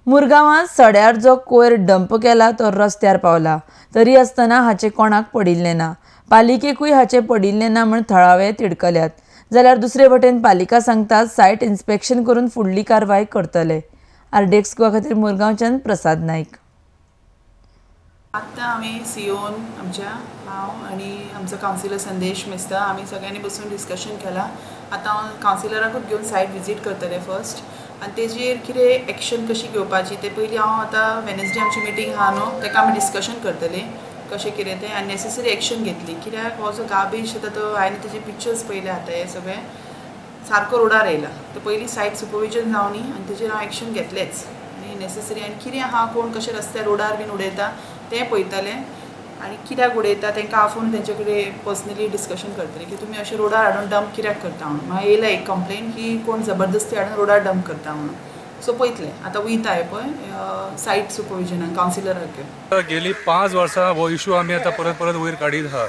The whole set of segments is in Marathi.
मुरगांवांत सड्यार जो कोयर डंप केला तो रस्त्यार पावला, तरी आसतना हाचे कोणाक पडिल्लें ना. पालिकेकूय हाचे पडिल्लें ना म्हूण थळावे तिडकल्यात. जाल्यार दुसरे वटेन पालिका सांगता सायट इन्स्पेक्शन करून फुडली कारवाय करतले. आरडीएक्स गोवा खातीर मुरगांवच्यान प्रसाद नाईक. आत्तां आमी सीओन हांव आनी आमचो कावन्सिलर संदेश मेस्ता आमी सगळ्यांनी बसून डिस्कशन केलां. आतां हांव कावन्सिलराकूच घेवन सायट विजीट करतलें फर्स्ट आनी तेजेर कितें एक्शन कशी घेवपाची ते पयलीं हांव आतां वेनसडे आमची मिटींग आहा न्हू तेका आमी डिस्कशन करतलीं कशें कितें तें आनी नेसेसरी एक्शन घेतली. कित्याक हो जो गार्बेज येता तो हांवें तेजे पिक्चर्स पयले आतां हे सगळें सारको रोडार येयला. तो पयलीं सायट सुपरविजन जावनी आनी तेजेर हांव एक्शन घेतलेंच आनी नेसेसरी आनी कितें आहा कोण कशें रस्त्यार रोडार बीन उडयता तें पळयतलें आनी कित्याक उडयता तांकां आफोवन तेंचे कडेन पर्सनली डिस्कशन करतलें की तुमी अशें रोडार हाडून डंप कित्याक करता म्हणून. म्हाका येयला एक कंप्लेन की कोण जबरदस्ती हाडून रोडार डंप करता म्हणून. सो पळयतलें आतां वयता हें पळय सायट सुपरविजनाक कावन्सिलराक घेवन. गेली 5 वर्सां हो इशू आमी आतां परत परत वयर काडीत आहा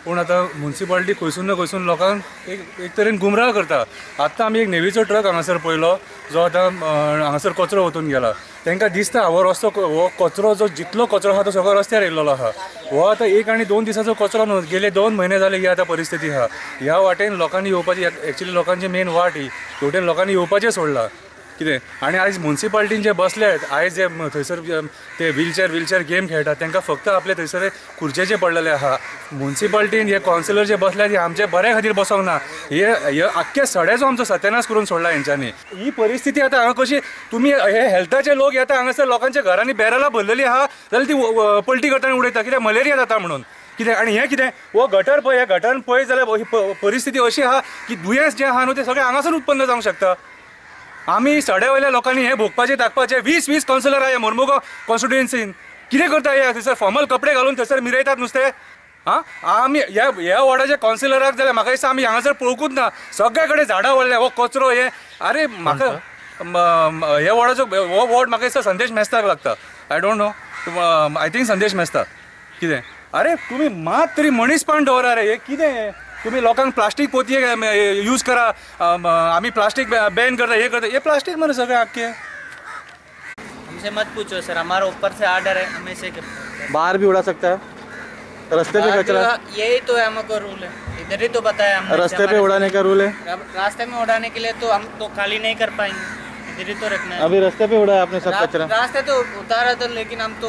पूण आतां म्युन्सिपालिटी खंयसून ना खंयसून लोकांक एक तरेन गुमराह करता. आत्तां आमी एक नेवीचो ट्रक हांगासर पळयलो जो आतां हांगासर कचरो वतून गेला. तांकां दिसता हो रस्तो हो कचरो जो जितलो कचरो आहा तो सगळो रस्त्यार येयल्लो आहा. हो आतां 1 आनी 2 दिसाचो कचरो न्हू, गेले 2 म्हयने जाले ही आतां परिस्थिती आहा. ह्या वाटेन लोकांनी येवपाची एक्चुली लोकांची मेन वाट ही हेवटेन लोकांनी येवपाचें सोडलां कितें. आनी आयज म्युन्सिपालिटीन जे बसल्यात आयज जे थंयसर ते व्हीलचॅर गेम खेळटात तांकां फक्त आपले थंयसर खुर्चेचे पडलेले आहा. म्युन्सिपालिटीन हे कावन्सिलर जे बसल्यात हे आमचे बऱ्या खातीर बसोंक ना. हे आख्ख्या सड्याचो आमचो सत्यानाश करून सोडला हेंच्यांनी. ही परिस्थिती आतां हांगा कशी तुमी हे हेल्थाचे लोक येता हांगासर लोकांच्या घरांनी बेरलां भरलेली आहा जाल्यार ती पलटी करता आनी उडयता कित्याक मलेरिया जाता म्हणून कितें. आनी हें कितें हो गटर पळय, ह्या गटारान पळय जाल्यार ही परिस्थिती अशी आहा की दुयेंस जें आहा न्हू तें सगळें हांगासून उत्पन्न जावंक शकता. आमी सड्या वयल्या लोकांनी हे भोगपाचें दाखपाचें 20 कावन्सिलर आहा मोरमुगांव कॉन्स्टिट्युएन्सीन कितें करता हे थंयसर फॉर्मल कपडे घालून थंयसर मिरयतात नुस्तें. आमी ह्या वॉर्डाच्या कावन्सिलराक जाल्यार म्हाका दिसता आमी हांगासर पळोवंकूच ना. सगळे कडेन झाडां व्हडले हो कचरो हे अरे म्हाका ह्या वॉर्डाचो हो वॉर्ड म्हाका दिसता संदेश मेस्ताक लागता. I don't know, I think संदेश मेस्ता कितें. अरे तुमी मात तरी मनीसपण दवरा रे. हे कितें तुम्ही लोकांक प्लास्टीक पोतये यूज करा, आम्ही प्लास्टिक बैन करता हे करता. ये प्लास्टिक मैंने सगळे आके हमसे मत पूछो सर, हमारा ऊपर से आर्डर है, हमें से बाहर भी उड़ा सकता है. रास्ते पे कचरा यही तो है, हमको रूल है, इधर ही तो बताया हमने. रास्ते पे उड़ाने का रूल है. रास्ते में उड़ाने के लिए तो हम तो खाली नहीं कर पाएंगे, इधर ही तो रखना है. अभी रास्ते पे उड़ा है आपने सब कचरा. रास्ते तो उतारा था लेकिन हम तो